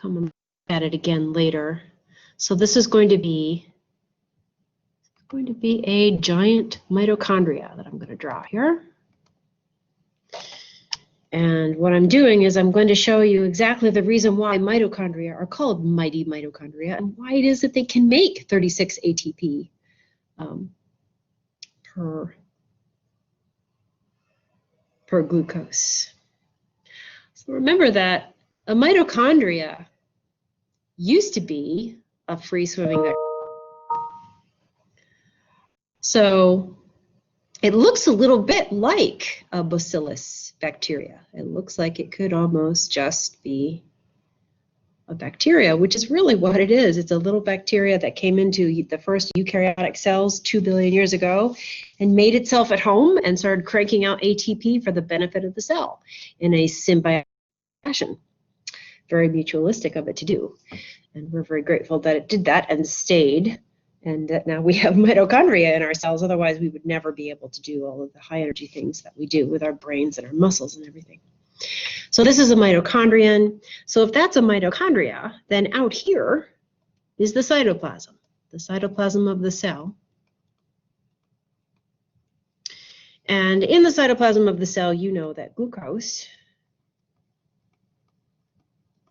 come and look at it again later. So this is going to be a giant mitochondria that I'm going to draw here. And what I'm doing is I'm going to show you exactly the reason why mitochondria are called mighty mitochondria and why it is that they can make 36 ATP per glucose. So remember that a mitochondria used to be a free-swimming bacteria. So it looks a little bit like a bacillus bacteria. It looks like it could almost just be a bacteria, which is really what it is. It's a little bacteria that came into the first eukaryotic cells 2 billion years ago and made itself at home and started cranking out ATP for the benefit of the cell in a symbiotic fashion. Very mutualistic of it to do. And we're very grateful that it did that and stayed, and that now we have mitochondria in our cells. Otherwise, we would never be able to do all of the high energy things that we do with our brains and our muscles and everything. So this is a mitochondrion. So if that's a mitochondria, then out here is the cytoplasm of the cell. And in the cytoplasm of the cell, you know that glucose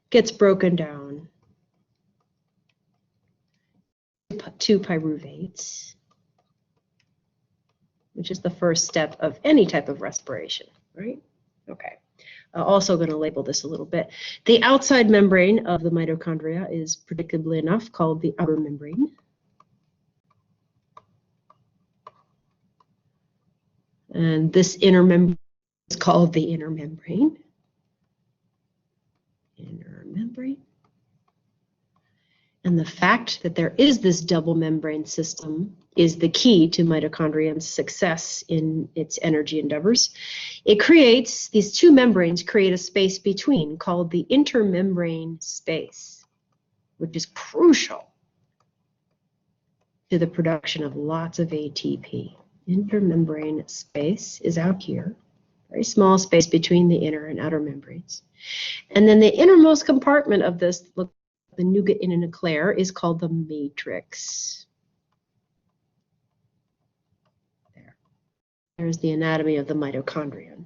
gets broken down to pyruvates, which is the first step of any type of respiration, right? Okay. I'm also going to label this a little bit. The outside membrane of the mitochondria is, predictably enough, called the outer membrane. And this inner membrane is called the inner membrane. Inner membrane. And the fact that there is this double membrane system is the key to mitochondria's success in its energy endeavors. It creates, these two membranes create a space between called the intermembrane space, which is crucial to the production of lots of ATP. Intermembrane space is out here, very small space between the inner and outer membranes. And then the innermost compartment of this, look, the nougat in an eclair, is called the matrix. There's the anatomy of the mitochondrion.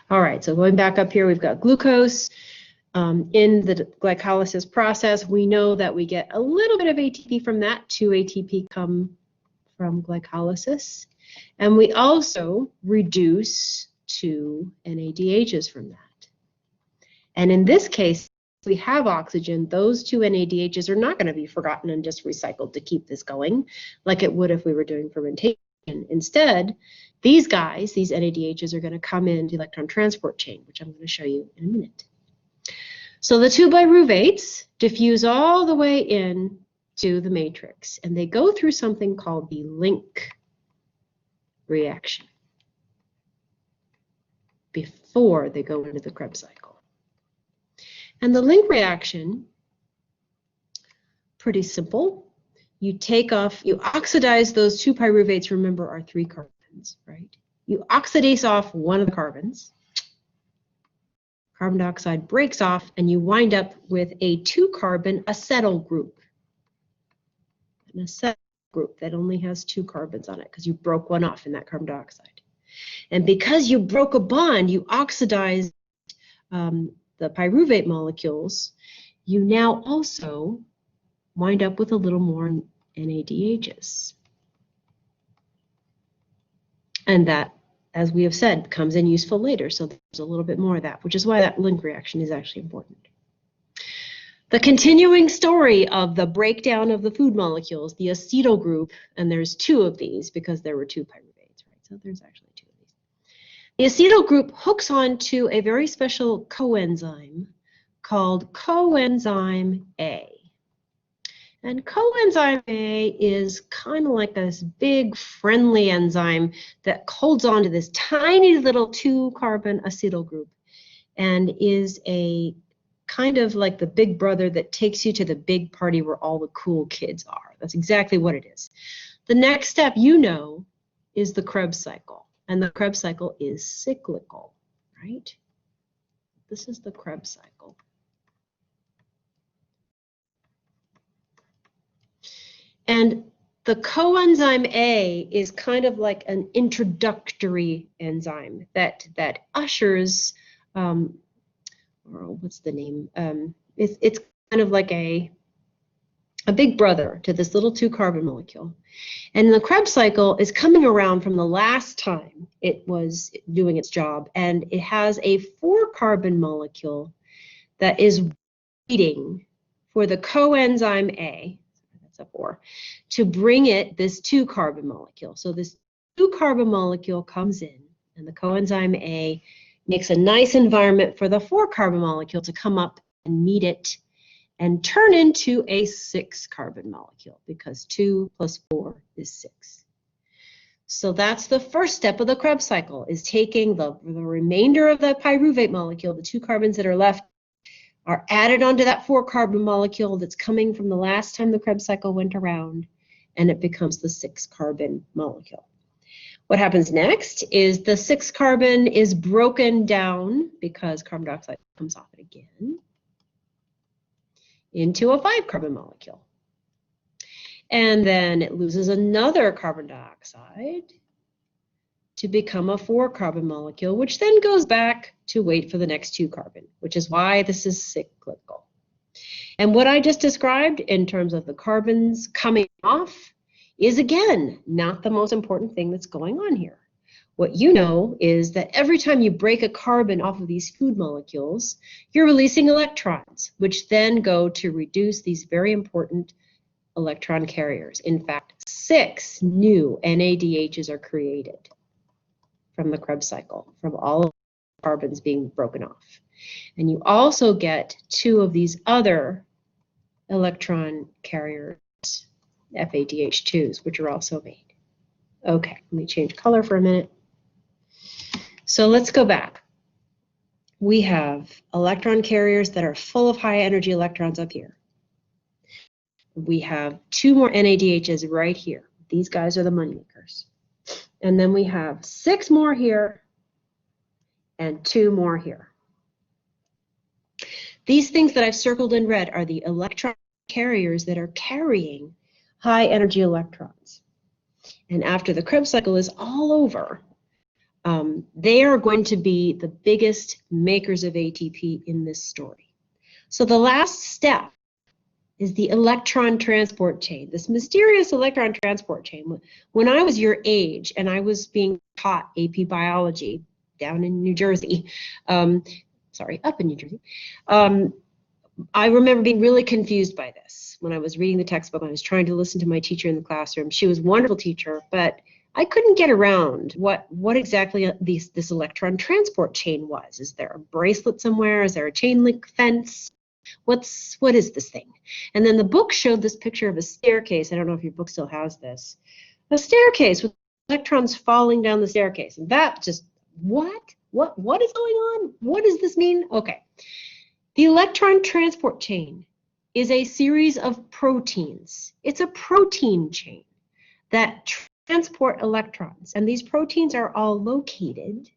All right, so going back up here, we've got glucose. In the glycolysis process, we know that we get a little bit of ATP from that. 2 ATP come from glycolysis. And we also reduce 2 NADHs from that. And in this case, if we have oxygen, those 2 NADHs are not going to be forgotten and just recycled to keep this going like it would if we were doing fermentation. Instead, these guys, these NADHs, are going to come in the electron transport chain, which I'm going to show you in a minute. So the 2 pyruvates diffuse all the way in to the matrix, and they go through something called the link reaction before they go into the Krebs cycle. And the link reaction, pretty simple. You take off, you oxidize those 2 pyruvates, remember, are 3 carbons, right? You oxidase off one of the carbons. Carbon dioxide breaks off, and you wind up with a 2-carbon acetyl group. An acetyl group that only has 2 carbons on it because you broke one off in that carbon dioxide. And because you broke a bond, you oxidized the pyruvate molecules, you now also wind up with a little more NADHs. And that, as we have said, comes in useful later, so there's a little bit more of that, which is why that link reaction is actually important. The continuing story of the breakdown of the food molecules, the acetyl group, and there's 2 of these because there were 2 pyruvates, right? So there's actually 2 of these. The acetyl group hooks onto a very special coenzyme called coenzyme A. And coenzyme A is kind of like this big friendly enzyme that holds on to this tiny little 2-carbon acetyl group and is a kind of like the big brother that takes you to the big party where all the cool kids are. That's exactly what it is. The next step, you know, is the Krebs cycle. And the Krebs cycle is cyclical, right? This is the Krebs cycle. The coenzyme A is kind of like an introductory enzyme that ushers, or what's the name? It's kind of like a big brother to this little 2-carbon molecule. And the Krebs cycle is coming around from the last time it was doing its job, and it has a 4-carbon molecule that is waiting for the coenzyme A, that's a 4, to bring it this 2-carbon molecule. So this 2-carbon molecule comes in, and the coenzyme A makes a nice environment for the 4-carbon molecule to come up and meet it and turn into a 6-carbon molecule, because 2 plus 4 is 6. So that's the first step of the Krebs cycle, is taking the remainder of the pyruvate molecule, the 2 carbons that are left, are added onto that 4-carbon molecule that's coming from the last time the Krebs cycle went around, and it becomes the 6-carbon molecule. What happens next is the 6-carbon is broken down, because carbon dioxide comes off it again, into a 5-carbon molecule. And then it loses another carbon dioxide to become a 4-carbon molecule, which then goes back to wait for the next 2-carbon, which is why this is cyclical. And what I just described in terms of the carbons coming off is, again, not the most important thing that's going on here. What you know is that every time you break a carbon off of these food molecules, you're releasing electrons, which then go to reduce these very important electron carriers. In fact, 6 new NADHs are created from the Krebs cycle, from all of the carbons being broken off. And you also get 2 of these other electron carriers, FADH2s, which are also made. Okay, let me change color for a minute. So let's go back. We have electron carriers that are full of high energy electrons up here. We have 2 more NADHs right here. These guys are the money makers. And then we have 6 more here and 2 more here. These things that I've circled in red are the electron carriers that are carrying high energy electrons. And after the Krebs cycle is all over, they are going to be the biggest makers of ATP in this story. So the last step is the electron transport chain, this mysterious electron transport chain. When I was your age and I was being taught AP biology down in New Jersey, up in New Jersey, I remember being really confused by this. When I was reading the textbook, I was trying to listen to my teacher in the classroom. She was a wonderful teacher, but I couldn't get around what exactly this electron transport chain was. Is there a bracelet somewhere? Is there a chain link fence? What is this thing? And then the book showed this picture of a staircase. I don't know if your book still has this. A staircase with electrons falling down the staircase. And that just, what is going on? What does this mean? Okay. The electron transport chain is a series of proteins. It's a protein chain that transport electrons. And these proteins are all located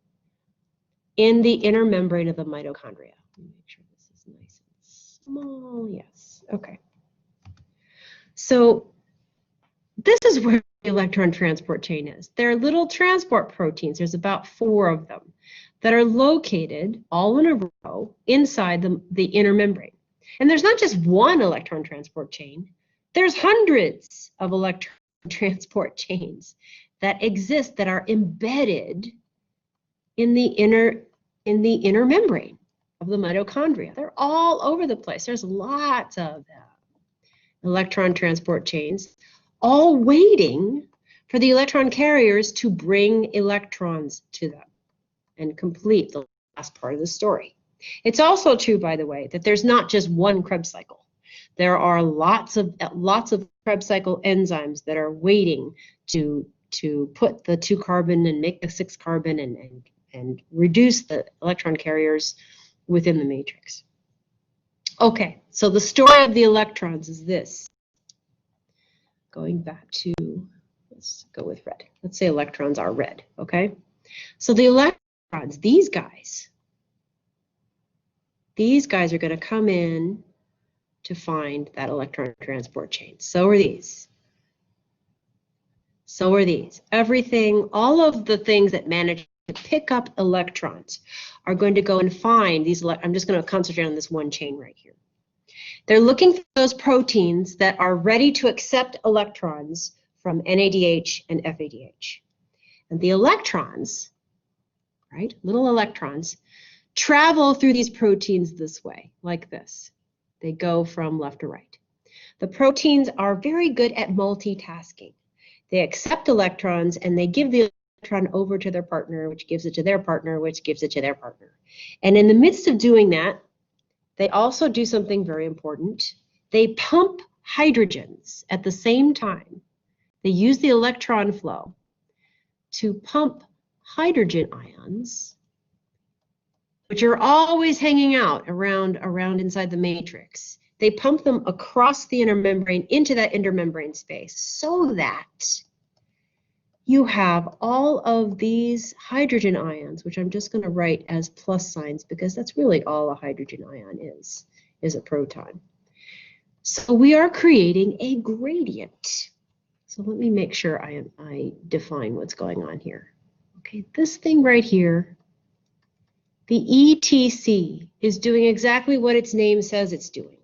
in the inner membrane of the mitochondria. Let me make sure this is nice and small. Yes. Okay. So this is where the electron transport chain is. They're little transport proteins. There's about 4 of them that are located all in a row inside the inner membrane. And there's not just one electron transport chain. There's hundreds of electron transport chains that exist that are embedded in the inner membrane of the mitochondria. They're all over the place. There's lots of electron transport chains, all waiting for the electron carriers to bring electrons to them and complete the last part of the story. It's also true, by the way, that there's not just one Krebs cycle. There are lots of Krebs cycle enzymes that are waiting to put the 2-carbon and make the 6-carbon and reduce the electron carriers within the matrix. Okay, so the story of the electrons is this. Going back to, let's go with red. Let's say electrons are red, okay? So the electrons, these guys are going to come in to find that electron transport chain. So are these. So are these. Everything, all of the things that manage to pick up electrons are going to go and find these. I'm just going to concentrate on this one chain right here. They're looking for those proteins that are ready to accept electrons from NADH and FADH. And the electrons, right, little electrons, travel through these proteins this way, like this. They go from left to right. The proteins are very good at multitasking. They accept electrons and they give the electron over to their partner, which gives it to their partner, which gives it to their partner. And in the midst of doing that, they also do something very important. They pump hydrogens at the same time. They use the electron flow to pump hydrogen ions, which are always hanging out around inside the matrix. They pump them across the inner membrane into that intermembrane space so that you have all of these hydrogen ions, which I'm just going to write as plus signs because that's really all a hydrogen ion is a proton. So we are creating a gradient. So let me make sure I define what's going on here. Okay, this thing right here, the ETC, is doing exactly what its name says it's doing.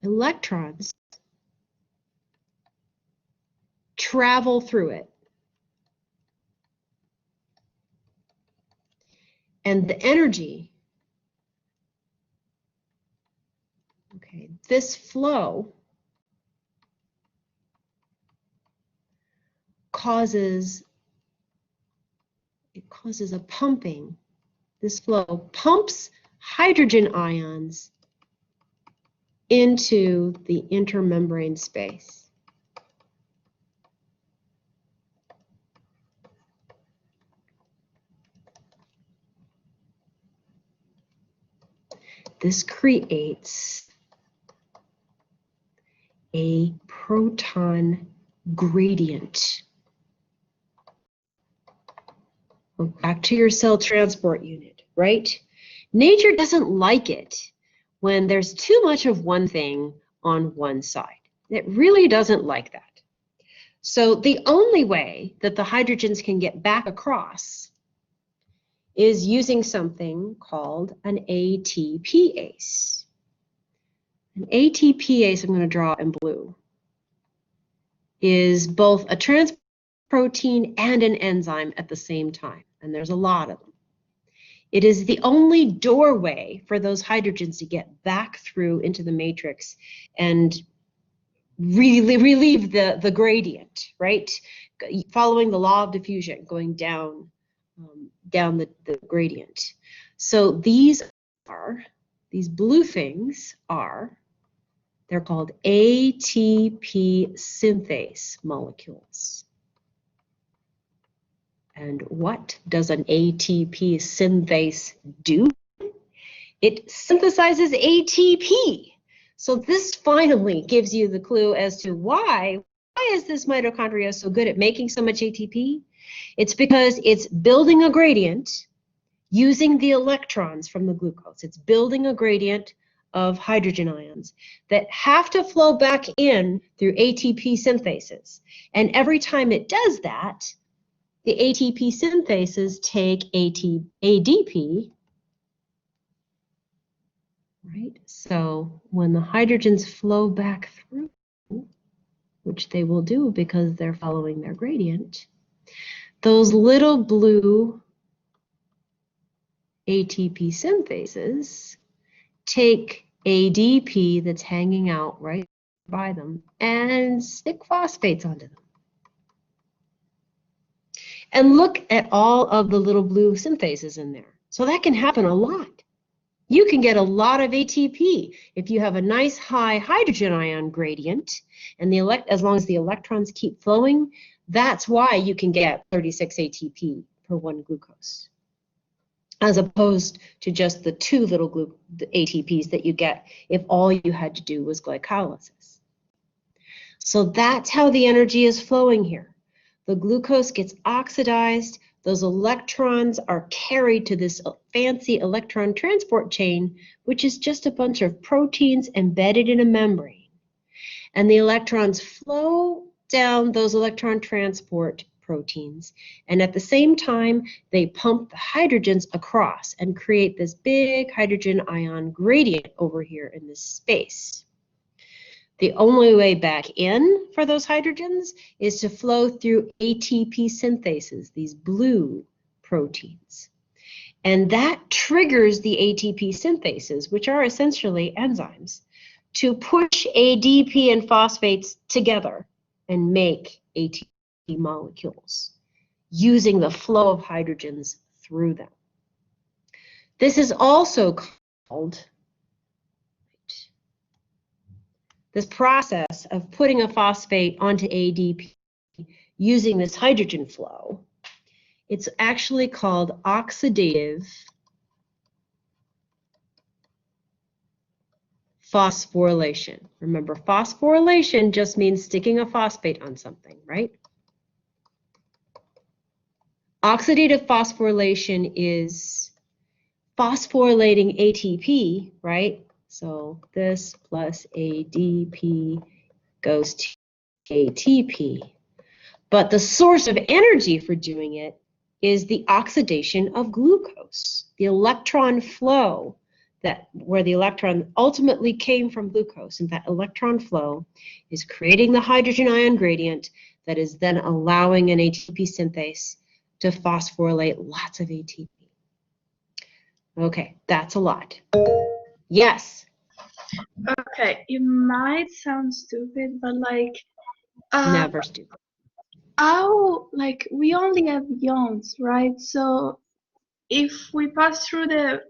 Electrons travel through it. And the energy, okay, this flow causes a pumping. This flow pumps hydrogen ions into the intermembrane space. This creates a proton gradient. Well, back to your cell transport unit, right? Nature doesn't like it when there's too much of one thing on one side. It really doesn't like that. So the only way that the hydrogens can get back across is using something called an ATPase. An ATPase, I'm going to draw in blue, is both a transport protein and an enzyme at the same time, and there's a lot of them. It is the only doorway for those hydrogens to get back through into the matrix and really relieve the gradient, right? Following the law of diffusion, going down the gradient. So these blue things they're called ATP synthase molecules. And what does an ATP synthase do? It synthesizes ATP. So this finally gives you the clue as to why is this mitochondria so good at making so much ATP? It's because it's building a gradient using the electrons from the glucose. It's building a gradient of hydrogen ions that have to flow back in through ATP synthases. And every time it does that, the ATP synthases take ADP, right? So when the hydrogens flow back through, which they will do because they're following their gradient, those little blue ATP synthases take ADP that's hanging out right by them and stick phosphates onto them. And look at all of the little blue synthases in there. So that can happen a lot. You can get a lot of ATP if you have a nice high hydrogen ion gradient, and as long as the electrons keep flowing, that's why you can get 36 ATP per one glucose, as opposed to just the two little ATPs that you get if all you had to do was glycolysis. So that's how the energy is flowing here. The glucose gets oxidized, those electrons are carried to this fancy electron transport chain, which is just a bunch of proteins embedded in a membrane. and the electrons flow down those electron transport proteins, and at the same time they pump the hydrogens across and create this big hydrogen ion gradient over here in this space. The only way back in for those hydrogens is to flow through ATP synthases, these blue proteins. And that triggers the ATP synthases, which are essentially enzymes, to push ADP and phosphates together and make ATP molecules using the flow of hydrogens through them. This is also called, this process of putting a phosphate onto ADP using this hydrogen flow, it's actually called oxidative phosphorylation. Remember, phosphorylation just means sticking a phosphate on something, right? Oxidative phosphorylation is phosphorylating ATP, right? So this plus ADP goes to ATP. But the source of energy for doing it is the oxidation of glucose, the electron flow, where the electron ultimately came from glucose, and that electron flow is creating the hydrogen ion gradient that is then allowing an ATP synthase to phosphorylate lots of ATP. Okay, that's a lot. Yes? Okay, it might sound stupid, but like, Never stupid. how, like, we only have ions, right? So if we pass through the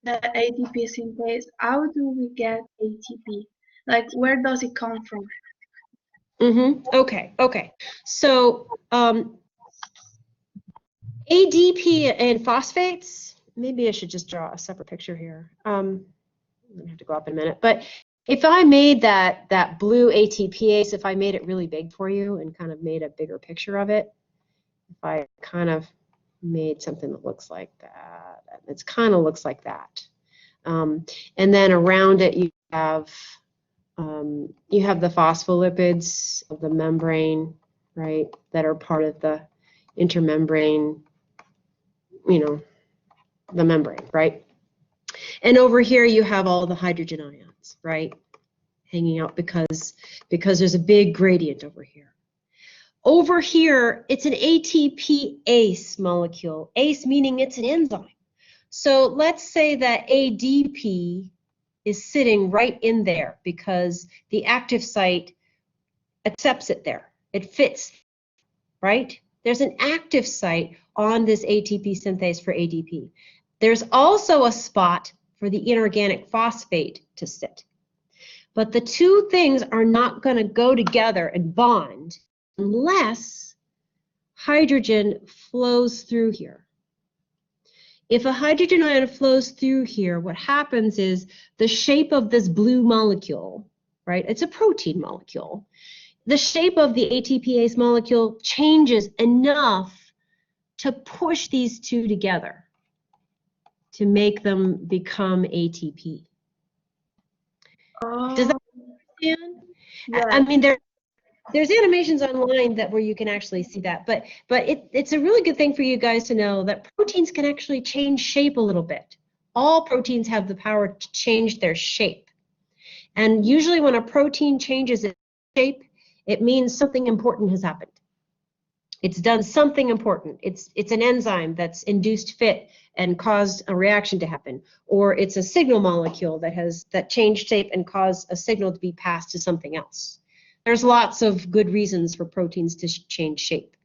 ATP synthase, how do we get ATP? Like, where does it come from? Okay. So ADP and phosphates, maybe I should just draw a separate picture here. I'm gonna have to go up in a minute, but if I made that blue ATPase, if I made it really big for you and kind of made a bigger picture of it, if I kind of made something that looks like that, it kind of looks like that, and then around it you have the phospholipids of the membrane, right, that are part of the intermembrane, the membrane, right? And over here you have all the hydrogen ions, right, hanging out because there's a big gradient over here. Over here, it's an ATPase molecule, ACE meaning it's an enzyme. So let's say that ADP is sitting right in there because the active site accepts it there. It fits, right? There's an active site on this ATP synthase for ADP. There's also a spot for the inorganic phosphate to sit. But the two things are not going to go together and bond unless hydrogen flows through here. If a hydrogen ion flows through here, what happens is the shape of this blue molecule, right? It's a protein molecule. The shape of the ATPase molecule changes enough to push these two together to make them become ATP. Does that make sense? Yeah. I mean, there's animations online where you can actually see that, but it's a really good thing for you guys to know that proteins can actually change shape a little bit. All proteins have the power to change their shape. And usually when a protein changes its shape, it means something important has happened. It's done something important. It's an enzyme that's induced fit and caused a reaction to happen, or it's a signal molecule that changed shape and caused a signal to be passed to something else. There's lots of good reasons for proteins to change shape.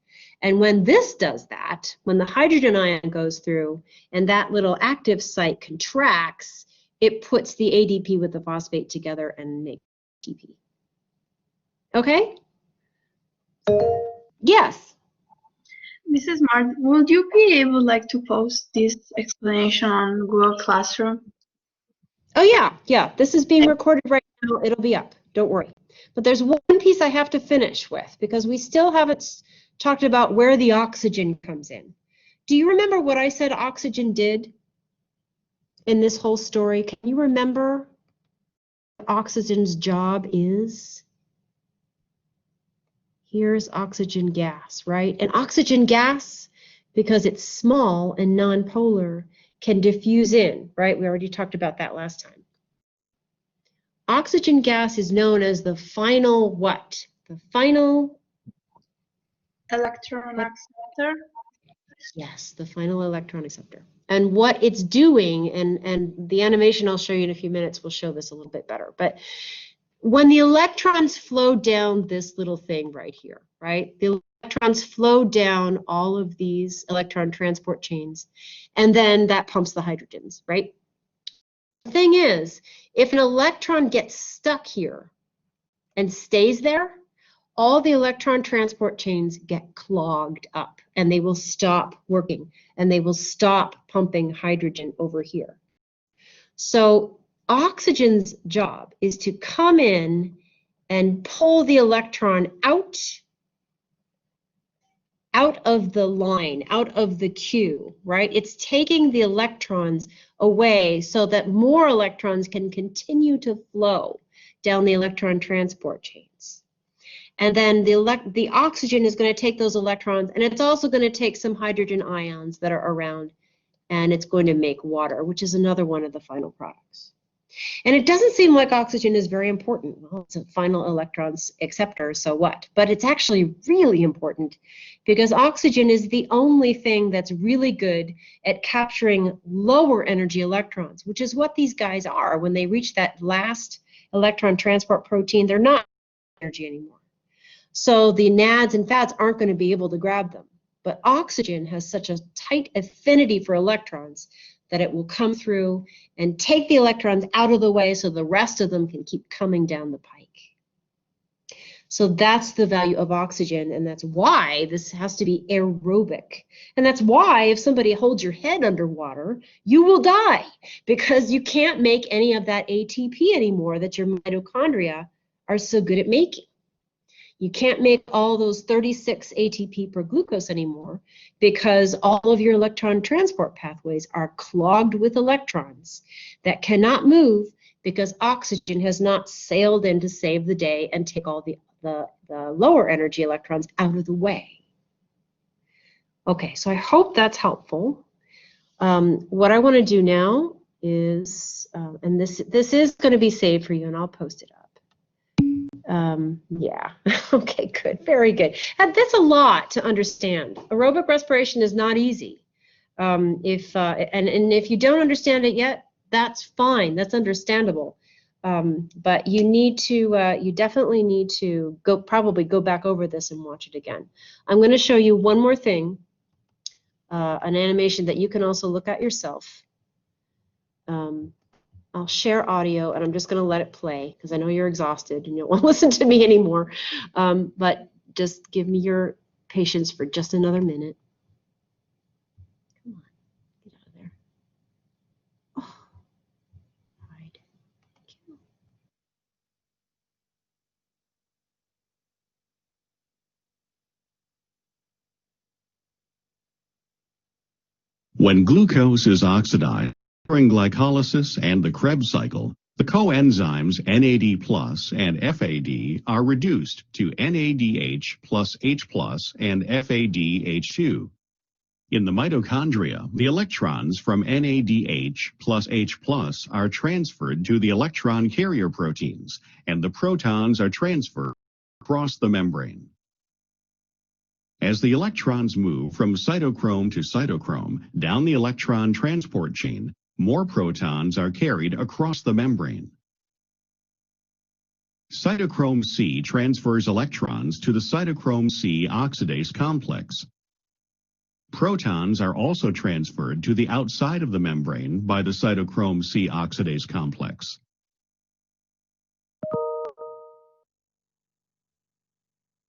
And when this does that, when the hydrogen ion goes through and that little active site contracts, it puts the ADP with the phosphate together and makes ATP. Okay? Yes? Mrs. Martin, would you be able to post this explanation on Google Classroom? Oh yeah. This is being recorded right now. It'll be up. Don't worry. But there's one piece I have to finish with because we still haven't talked about where the oxygen comes in. Do you remember what I said oxygen did in this whole story? Can you remember what oxygen's job is? Here's oxygen gas, right? And oxygen gas, because it's small and nonpolar, can diffuse in, right? We already talked about that last time. Oxygen gas is known as the final what? The final Electron acceptor. Yes, the final electron acceptor. And what it's doing, and the animation I'll show you in a few minutes will show this a little bit better. But when the electrons flow down this little thing right here, right? The electrons flow down all of these electron transport chains, and then that pumps the hydrogens, right? The thing is, if an electron gets stuck here and stays there, all the electron transport chains get clogged up and they will stop working and they will stop pumping hydrogen over here. So oxygen's job is to come in and pull the electron out of the line, out of the queue, right? It's taking the electrons away so that more electrons can continue to flow down the electron transport chains. And then the oxygen is going to take those electrons, and it's also going to take some hydrogen ions that are around, and it's going to make water, which is another one of the final products. And it doesn't seem like oxygen is very important. Well, it's a final electrons acceptor, so what? But it's actually really important because oxygen is the only thing that's really good at capturing lower energy electrons, which is what these guys are. When they reach that last electron transport protein, they're not energy anymore. So the NADs and FADs aren't going to be able to grab them. But oxygen has such a tight affinity for electrons that it will come through and take the electrons out of the way so the rest of them can keep coming down the pike. So that's the value of oxygen, and that's why this has to be aerobic. And that's why if somebody holds your head underwater, you will die because you can't make any of that ATP anymore that your mitochondria are so good at making. You can't make all those 36 ATP per glucose anymore because all of your electron transport pathways are clogged with electrons that cannot move because oxygen has not sailed in to save the day and take all the lower energy electrons out of the way. Okay, so I hope that's helpful. What I want to do now is, and this is going to be saved for you, and I'll post it up. Yeah, okay, good, very good. And that's a lot to understand. Aerobic respiration is not easy. And if you don't understand it yet, that's fine, that's understandable. But you definitely need to probably go back over this and watch it again. I'm going to show you one more thing, an animation that you can also look at yourself. I'll share audio, and I'm just going to let it play because I know you're exhausted and you don't want to listen to me anymore. But just give me your patience for just another minute. Come on, get out of there. Oh, all right. Thank you. When glucose is oxidized during glycolysis and the Krebs cycle, the coenzymes NAD+ and FAD are reduced to NADH plus H+ and FADH2. In the mitochondria, the electrons from NADH plus H+ are transferred to the electron carrier proteins, and the protons are transferred across the membrane. As the electrons move from cytochrome to cytochrome down the electron transport chain, more protons are carried across the membrane. Cytochrome C transfers electrons to the cytochrome C oxidase complex. Protons are also transferred to the outside of the membrane by the cytochrome C oxidase complex.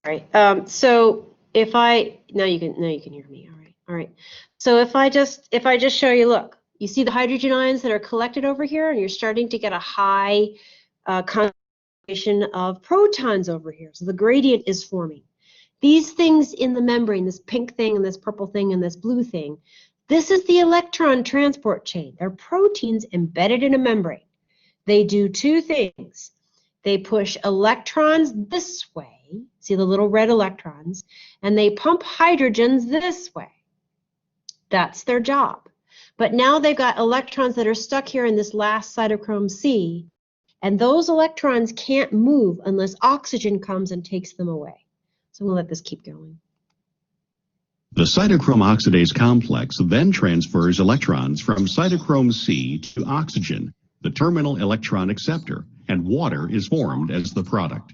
All right. So if now you can hear me. All right. So if I just show you, look, you see the hydrogen ions that are collected over here, and you're starting to get a high concentration of protons over here. So the gradient is forming. These things in the membrane, this pink thing and this purple thing and this blue thing, this is the electron transport chain. They're proteins embedded in a membrane. They do two things. They push electrons this way, way. See the little red electrons? And they pump hydrogens this way. That's their job. But now they've got electrons that are stuck here in this last cytochrome C, and those electrons can't move unless oxygen comes and takes them away. So I'm going to let this keep going. The cytochrome oxidase complex then transfers electrons from cytochrome C to oxygen, the terminal electron acceptor, and water is formed as the product.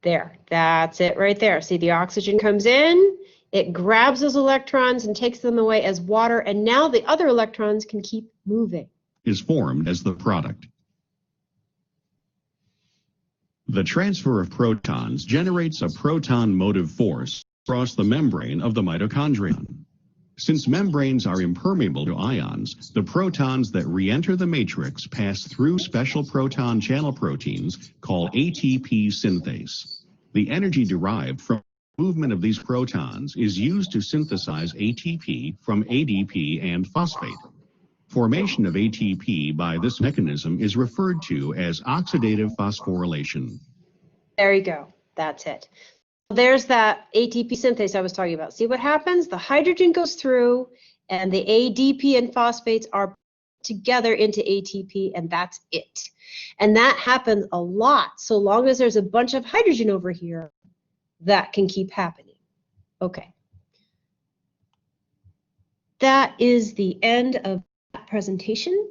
There, that's it right there. See, the oxygen comes in, it grabs those electrons and takes them away as water, and now the other electrons can keep moving. Is formed as the product. The transfer of protons generates a proton motive force across the membrane of the mitochondrion. Since membranes are impermeable to ions, the protons that re-enter the matrix pass through special proton channel proteins called ATP synthase. The energy derived from the movement of these protons is used to synthesize ATP from ADP and phosphate. Formation of ATP by this mechanism is referred to as oxidative phosphorylation. There you go. That's it. There's that ATP synthase I was talking about. See what happens? The hydrogen goes through and the ADP and phosphates are together into ATP, and that's it. And that happens a lot. So long as there's a bunch of hydrogen over here, that can keep happening. Okay. That is the end of that presentation.